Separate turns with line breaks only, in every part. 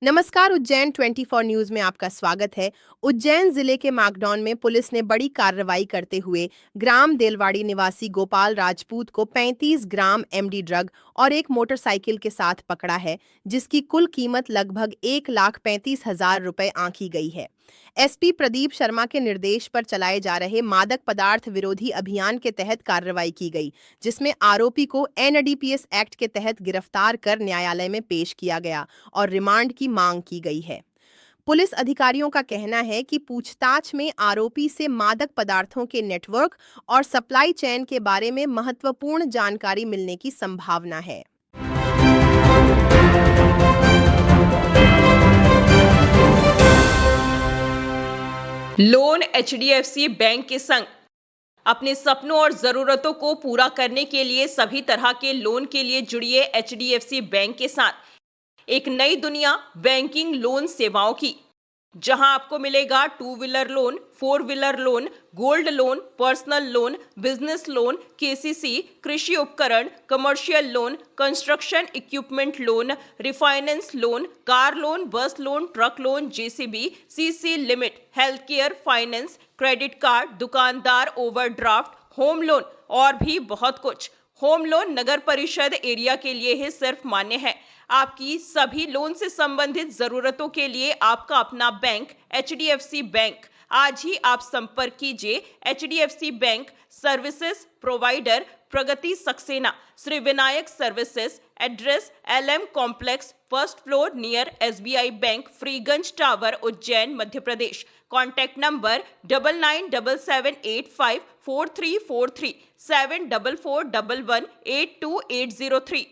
नमस्कार, उज्जैन 24 न्यूज में आपका स्वागत है। उज्जैन जिले के माकडौन में पुलिस ने बड़ी कार्रवाई करते हुए ग्राम देलवाड़ी निवासी गोपाल राजपूत को 35 ग्राम एमडी ड्रग और एक मोटरसाइकिल के साथ पकड़ा है, जिसकी कुल कीमत लगभग 1,35,000 रुपए आंकी गई है। एसपी प्रदीप शर्मा के निर्देश पर चलाए जा रहे मादक पदार्थ विरोधी अभियान के तहत कार्रवाई की गई, जिसमें आरोपी को एनडीपीएस एक्ट के तहत गिरफ्तार कर न्यायालय में पेश किया गया और रिमांड की मांग की गई है। पुलिस अधिकारियों का कहना है कि पूछताछ में आरोपी से मादक पदार्थों के नेटवर्क और सप्लाई चेन के बारे में महत्वपूर्ण जानकारी मिलने की संभावना है।
लोन एचडीएफसी बैंक के संग अपने सपनों और जरूरतों को पूरा करने के लिए सभी तरह के लोन के लिए जुड़िए एचडीएफसी बैंक के साथ एक नई दुनिया बैंकिंग लोन सेवाओं की, जहां आपको मिलेगा 2 wheeler loan, 4 wheeler loan, gold loan, personal loan, business loan, KCC, कृषि उपकरण, commercial loan, construction equipment loan, refinance loan, car loan, bus loan, truck loan, JCB, CC limit, health care, finance, credit card, दुकानदार overdraft, home loan और भी बहुत कुछ। Home loan नगर परिषद area के लिए ही सिर्फ मान्य है। आपकी सभी लोन से संबंधित जरूरतों के लिए आपका अपना बैंक एचडीएफसी बैंक। आज ही आप संपर्क कीजिए HDFC bank services provider Pragati Saxena, Shri Vinayak services, address LM complex, first floor near SBI bank, Freeganj tower, Ujjain, Madhya Pradesh. Contact number 9977854343 7441182803।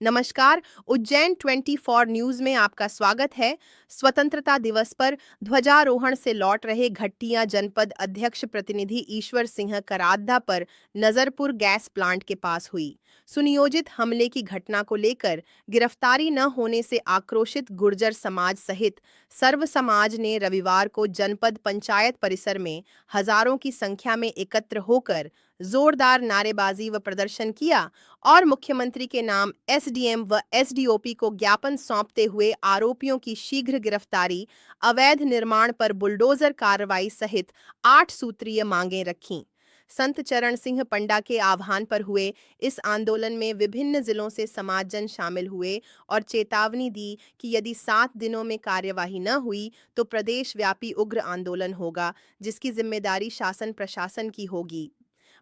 नमस्कार, उज्जैन 24 न्यूज में आपका स्वागत है। स्वतंत्रता दिवस पर ध्वजारोहण से लौट रहे घट्टियां जनपद अध्यक्ष प्रतिनिधि ईश्वर सिंह कराद्दा पर नजरपुर गैस प्लांट के पास हुई सुनियोजित हमले की घटना को लेकर गिरफ्तारी न होने से आक्रोशित गुर्जर समाज सहित सर्व समाज ने रविवार को जनपद पंचायत परिसर में हजारों की संख्या में एकत्र होकर जोरदार नारेबाजी व प्रदर्शन किया और मुख्यमंत्री के नाम एसडीएम व एसडीओपी को ज्ञापन सौंपते हुए आरोपियों की शीघ्र गिरफ्तारी, अवैध निर्माण पर बुलडोजर कार्रवाई सहित 8 सूत्रीय मांगें रखीं। संत चरण सिंह पंडा के आह्वान पर हुए इस आंदोलन में विभिन्न जिलों से समाजजन शामिल हुए और चेतावनी दी कि यदि 7 दिनों में कार्यवाही न हुई तो प्रदेश व्यापी उग्र आंदोलन होगा, जिसकी जिम्मेदारी शासन प्रशासन की होगी।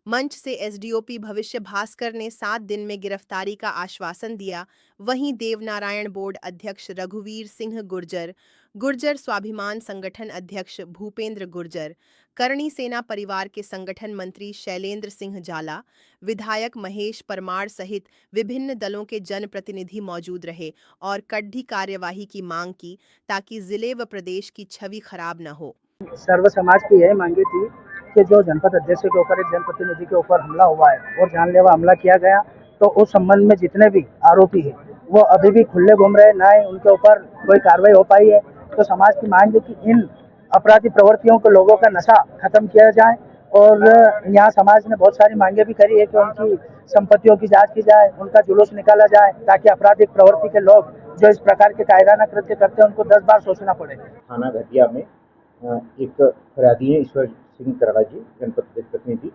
मंच से एसडीओपी भविष्य भास्कर ने 7 दिन में गिरफ्तारी का आश्वासन दिया। वहीं देवनारायण बोर्ड अध्यक्ष रघुवीर सिंह गुर्जर, गुर्जर स्वाभिमान संगठन अध्यक्ष भूपेंद्र गुर्जर, करणी सेना परिवार के संगठन मंत्री शैलेंद्र सिंह जाला, विधायक महेश परमार सहित विभिन्न दलों के जनप्रतिनिधि मौजूद रहे और कड़ी कार्यवाही की मांग की, ताकि जिले व प्रदेश की छवि खराब न हो।
सर्व समाज की यह मांगी थी कि जो जनपद अध्यक्ष के ऊपर एक जनप्रतिनिधि के ऊपर हमला हुआ है और जानलेवा हमला किया गया, तो उस संबंध में जितने भी आरोपी हैं वो अभी भी खुले घूम रहे, ना ही उनके ऊपर कोई कार्रवाई हो पाई है। तो समाज की मांग है कि इन अपराधी प्रवृत्तियों को, लोगों का नशा खत्म किया जाए। और यहाँ समाज ने बहुत सारी मांगे भी करी है कि उनकी संपत्तियों की जांच की जाए, उनका जुलूस निकाला जाए, ताकि आपराधिक प्रवृत्ति के लोग जो इस प्रकार के कायराना कृत्य करते हैं उनको 10 बार सोचना पड़े।
थाना घटिया में एक फरियादी है ईश्वर सिंह कराड़ा जी, जनपद प्रतिनिधि,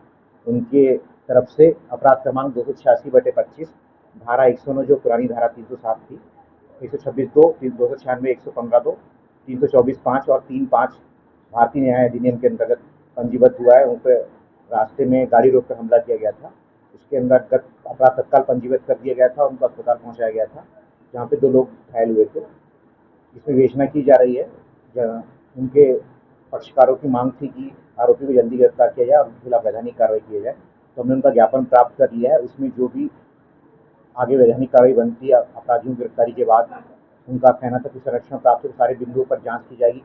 उनके तरफ से अपराध क्रमांक 286/25 धारा 109 जो पुरानी धारा 307 थी, 126(2), 296, 115(2), 324(5) और 3(5) भारतीय न्याय अधिनियम के अंतर्गत पंजीबद्ध हुआ है। उन पर रास्ते में गाड़ी रोककर हमला किया गया था। उसके अंतर्गत अपराध तत्काल पंजीबद्ध कर दिया गया था और उनको अस्पताल पहुँचाया गया था, जहाँ पे 2 लोग घायल हुए थे। इसमें विवेचना की जा रही है। उनके पक्षकारों की मांग थी कि आरोपी को जल्दी गिरफ्तार किया जाए और उनके खिलाफ वैधानिक कार्रवाई की जाए, तो हमने उनका ज्ञापन प्राप्त कर लिया है। उसमें जो भी आगे वैधानिक कार्रवाई बनती है अपराधियों की गिरफ्तारी के बाद, उनका कहना था कि संरक्षण प्राप्त सारे बिंदुओं पर जांच की जाएगी।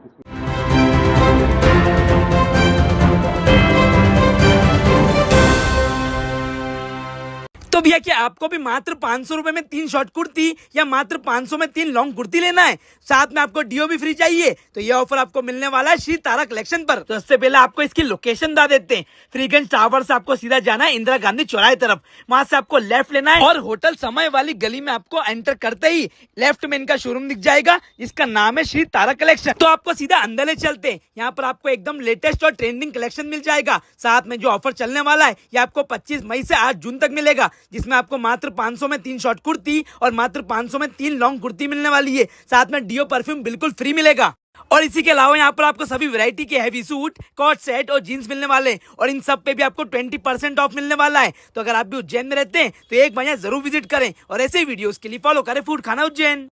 तो
तो भैया क्या आपको भी मात्र 500 रुपए में 3 शॉर्ट कुर्ती या मात्र 500 में 3 लॉन्ग कुर्ती लेना है, साथ में आपको डीओ भी फ्री चाहिए, तो ये ऑफर आपको मिलने वाला है श्री तारा कलेक्शन पर। तो इससे पहले आपको इसकी लोकेशन बता देते हैं। फ्रीगंज टावर से आपको सीधा जाना है इंदिरा गांधी चौराहे तरफ, वहां से आपको लेफ्ट लेना है और होटल समय वाली गली में आपको एंटर करते ही लेफ्ट में इनका शोरूम दिख जाएगा जिसका नाम है श्री तारा कलेक्शन। तो आपको सीधा अंदर ले चलते हैं, यहाँ पर आपको एकदम लेटेस्ट और ट्रेंडिंग कलेक्शन मिल जाएगा। साथ में जो ऑफर चलने वाला है ये आपको 25 मई से 8 जून तक मिलेगा, जिसमें आपको मात्र 500 में 3 शॉर्ट कुर्ती और मात्र 500 में 3 लॉन्ग कुर्ती मिलने वाली है। साथ में डीओ परफ्यूम बिल्कुल फ्री मिलेगा और इसी के अलावा यहाँ पर आपको सभी वैरायटी के हैवी सूट, कॉट सेट और जीन्स मिलने वाले हैं और इन सब पे भी आपको 20% ऑफ मिलने वाला है। तो अगर आप भी उज्जैन में रहते हैं तो एक बार यहाँ जरूर विजिट करें और ऐसे वीडियोस के लिए फॉलो करें फूड खाना उज्जैन।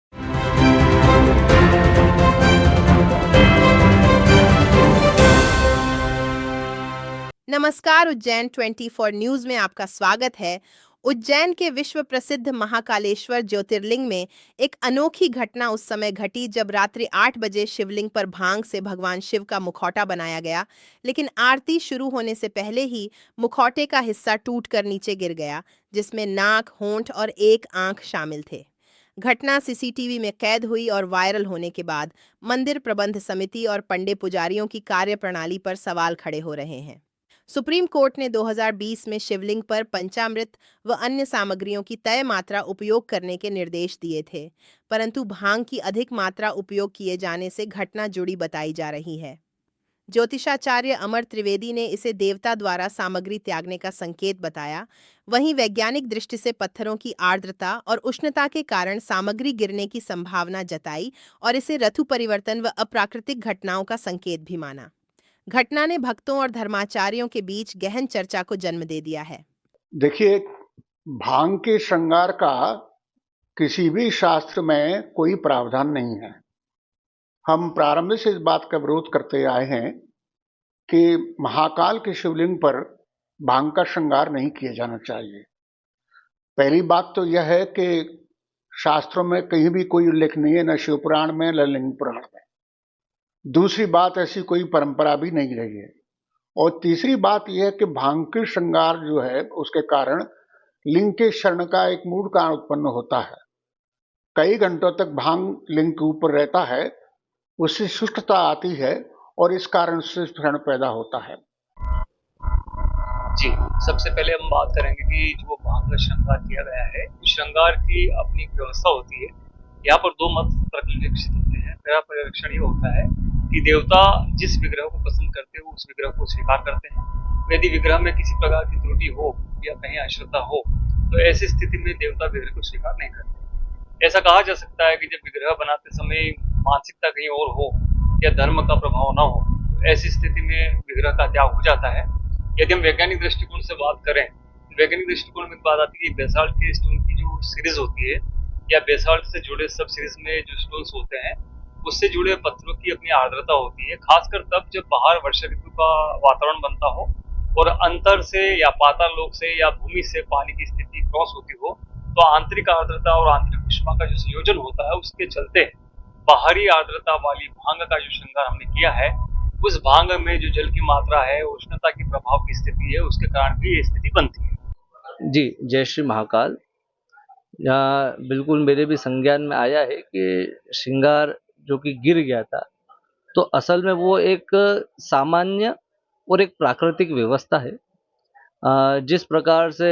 नमस्कार, उज्जैन 24 न्यूज में आपका स्वागत है। उज्जैन के विश्व प्रसिद्ध महाकालेश्वर ज्योतिर्लिंग में एक अनोखी घटना उस समय घटी जब रात्रि 8 बजे शिवलिंग पर भांग से भगवान शिव का मुखौटा बनाया गया, लेकिन आरती शुरू होने से पहले ही मुखौटे का हिस्सा टूटकर नीचे गिर गया, जिसमें नाक, होंठ और एक आंख शामिल थे। घटना सीसीटीवी में कैद हुई और वायरल होने के बाद मंदिर प्रबंध समिति और पंडे पुजारियों की कार्यप्रणाली पर सवाल खड़े हो रहे हैं। सुप्रीम कोर्ट ने 2020 में शिवलिंग पर पंचामृत व अन्य सामग्रियों की तय मात्रा उपयोग करने के निर्देश दिए थे, परंतु भांग की अधिक मात्रा उपयोग किए जाने से घटना जुड़ी बताई जा रही है। ज्योतिषाचार्य अमर त्रिवेदी ने इसे देवता द्वारा सामग्री त्यागने का संकेत बताया। वहीं वैज्ञानिक दृष्टि से पत्थरों की आर्द्रता और उष्णता के कारण सामग्री गिरने की संभावना जताई और इसे ऋतु परिवर्तन व अप्राकृतिक घटनाओं का संकेत भी माना। घटना ने भक्तों और धर्माचार्यों के बीच गहन चर्चा को जन्म दे दिया है।
देखिए, भांग के श्रृंगार का किसी भी शास्त्र में कोई प्रावधान नहीं है। हम प्रारंभ से इस बात का विरोध करते आए हैं कि महाकाल के शिवलिंग पर भांग का श्रृंगार नहीं किया जाना चाहिए। पहली बात तो यह है कि शास्त्रों में कहीं भी कोई उल्लेख नहीं है, न शिवपुराण में न लिंग पुराण में। दूसरी बात, ऐसी कोई परंपरा भी नहीं रही है। और तीसरी बात यह है कि भांग के श्रृंगार जो है उसके कारण लिंग के शरण का एक मूड कारण उत्पन्न होता है। कई घंटों तक भांग लिंग के ऊपर रहता है, उससे शुष्कता आती है और इस कारण से क्षरण पैदा होता है।
जी, सबसे पहले हम बात करेंगे कि जो भांग का श्रृंगार किया गया है, श्रृंगार की अपनी व्यवस्था होती है। यहाँ पर दो मत परिलक्षित होते हैं। पहला परिलक्षण ये होता है कि देवता जिस विग्रह को पसंद करते हैं उस विग्रह को स्वीकार करते हैं। यदि विग्रह में किसी प्रकार की त्रुटि हो या कहीं अशुद्धता हो तो ऐसी स्थिति में देवता विग्रह को स्वीकार नहीं करते। ऐसा कहा जा सकता है कि जब विग्रह बनाते समय मानसिकता कहीं और हो या धर्म का प्रभाव न हो तो ऐसी स्थिति में विग्रह का त्याग हो जाता है। यदि हम वैज्ञानिक दृष्टिकोण से बात करें, वैज्ञानिक दृष्टिकोण में बात आती है कि बेसाल्ट के स्टोन की जो सीरीज होती है या बेसाल्ट से जुड़े सब सीरीज में जो स्टोन्स होते हैं उससे जुड़े पत्थरों की अपनी आर्द्रता होती है, खासकर तब जब बाहर वर्षा ऋतु का वातावरण बनता हो और अंतर से या पाताल लोक से या भूमि से पानी की स्थिति क्रॉस होती हो, तो आंतरिक आर्द्रता और आंतरिक ऊष्मा का जो संयोजन होता है उसके चलते बाहरी आर्द्रता वाली भांग का जो श्रृंगार हमने किया है, उस भांग में जो जल की मात्रा है, उष्णता के प्रभाव की स्थिति है, उसके कारण भी ये स्थिति बनती है।
जी, जय श्री महाकाल। यहाँ बिल्कुल मेरे भी संज्ञान में आया है कि श्रृंगार जो कि गिर गया था, तो असल में वो एक सामान्य और एक प्राकृतिक व्यवस्था है। जिस प्रकार से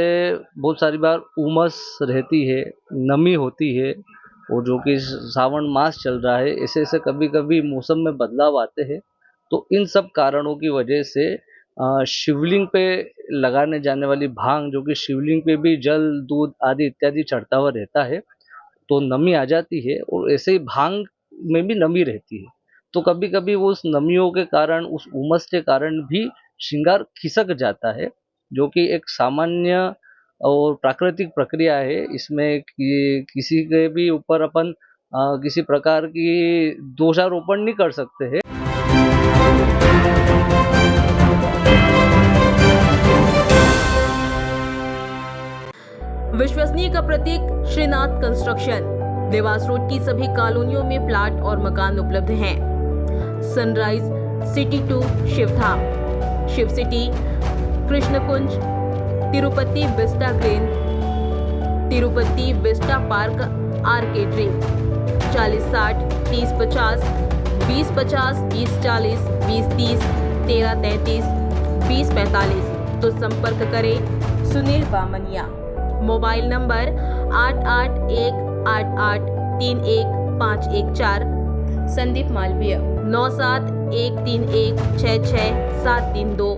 बहुत सारी बार उमस रहती है, नमी होती है, और जो कि सावन मास चल रहा है, ऐसे ऐसे कभी कभी मौसम में बदलाव आते हैं, तो इन सब कारणों की वजह से शिवलिंग पे लगाने जाने वाली भांग, जो कि शिवलिंग पे भी जल, दूध आदि इत्यादि चढ़ता हुआ रहता है, तो नमी आ जाती है और ऐसे ही भांग में भी नमी रहती है। तो कभी कभी वो उस नमियों के कारण, उस उमस के कारण भी श्रृंगार खिसक जाता है, जो कि एक सामान्य और प्राकृतिक प्रक्रिया है। इसमें किसी के भी ऊपर अपन किसी प्रकार की दोषारोपण नहीं कर सकते हैं।
विश्वसनीय का प्रतीक श्रीनाथ कंस्ट्रक्शन। देवास रोड की सभी कॉलोनियों में प्लाट और मकान उपलब्ध हैं। Sunrise, city 2 Shivdham, Shiv city, Krishna Kunj, Tirupati vista green, Tirupati vista park आर्केड्री 4060 3050 2050 2040 2030 1333 2045। तो संपर्क करें सुनील बामनिया। Mobile number 8818831514। संदीप मालवीय 9713166732।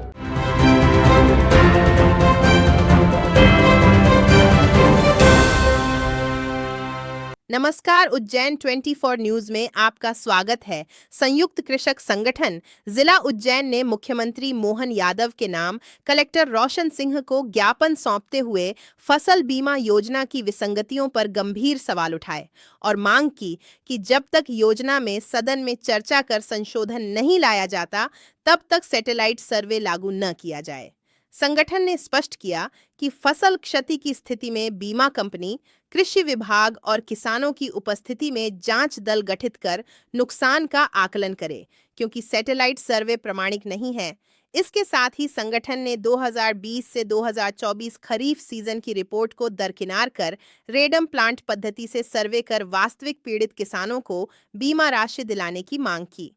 नमस्कार, उज्जैन 24 न्यूज में आपका स्वागत है। संयुक्त कृषक संगठन जिला उज्जैन ने मुख्यमंत्री मोहन यादव के नाम कलेक्टर रोशन सिंह को ज्ञापन सौंपते हुए फसल बीमा योजना की विसंगतियों पर गंभीर सवाल उठाए और मांग की कि जब तक योजना में सदन में चर्चा कर संशोधन नहीं लाया जाता तब तक सैटेलाइट सर्वे लागू न किया जाए। संगठन ने स्पष्ट किया कि फसल क्षति की स्थिति में बीमा कंपनी, कृषि विभाग और किसानों की उपस्थिति में जांच दल गठित कर नुकसान का आकलन करे, क्योंकि सैटेलाइट सर्वे प्रमाणिक नहीं है। इसके साथ ही संगठन ने 2020 से 2024 खरीफ सीजन की रिपोर्ट को दरकिनार कर रेडम प्लांट पद्धति से सर्वे कर वास्तविक पीड़ित किसानों को बीमा राशि दिलाने की मांग की।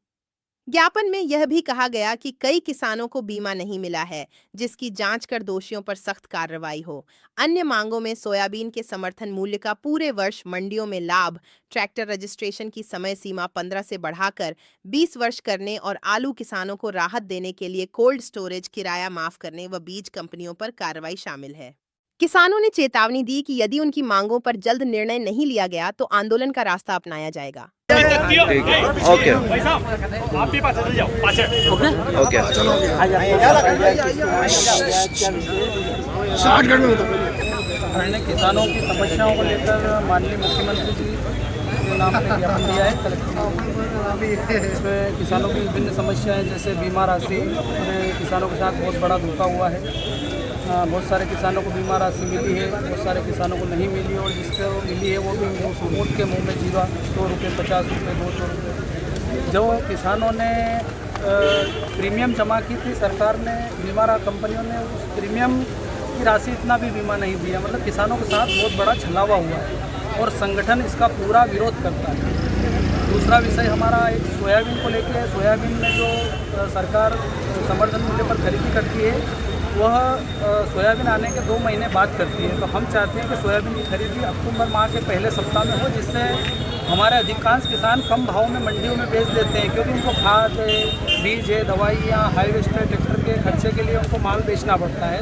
ज्ञापन में यह भी कहा गया कि कई किसानों को बीमा नहीं मिला है, जिसकी जांच कर दोषियों पर सख्त कार्रवाई हो। अन्य मांगों में सोयाबीन के समर्थन मूल्य का पूरे वर्ष मंडियों में लाभ, ट्रैक्टर रजिस्ट्रेशन की समय सीमा 15 से बढ़ाकर 20 वर्ष करने और आलू किसानों को राहत देने के लिए कोल्ड स्टोरेज किराया माफ करने व बीज कंपनियों पर कार्रवाई शामिल है। किसानों ने चेतावनी दी कि यदि उनकी मांगों पर जल्द निर्णय नहीं लिया गया तो आंदोलन का रास्ता अपनाया जाएगा।
ओके
आप भी पास चले जाओ, पाछे
ओके चलो
किसानों की समस्याओं को लेकर माननीय मुख्यमंत्री जी के नाम पे ज्ञापन दिया है कलेक्टर। इसमें किसानों की विभिन्न समस्याएं जैसे बीमा राशि में किसानों के साथ बहुत बड़ा धोखा हुआ है। बहुत सारे किसानों को बीमा राशि मिली है, बहुत सारे किसानों को नहीं मिली और जिसको मिली है वो भी वोट के मुंह में जीवा 100 रुपये 50 रुपये 200 रुपये। जो किसानों ने प्रीमियम जमा की थी, सरकार ने बीमा कंपनियों ने उस प्रीमियम की राशि इतना भी बीमा नहीं दिया। मतलब किसानों के साथ बहुत बड़ा छलावा हुआ है और संगठन इसका पूरा विरोध करता है। दूसरा विषय हमारा एक सोयाबीन को लेकर है। सोयाबीन में जो सरकार समर्थन मूल्य पर खरीदी करती है वह सोयाबीन आने के 2 महीने बाद करती है। तो हम चाहते हैं कि सोयाबीन की खरीदी अक्टूबर माह के पहले सप्ताह में हो, जिससे हमारे अधिकांश किसान कम भाव में मंडियों में बेच देते हैं, क्योंकि उनको खाद है, बीज है, दवाइयाँ, हार्वेस्टर, ट्रैक्टर के खर्चे के लिए उनको माल बेचना पड़ता है।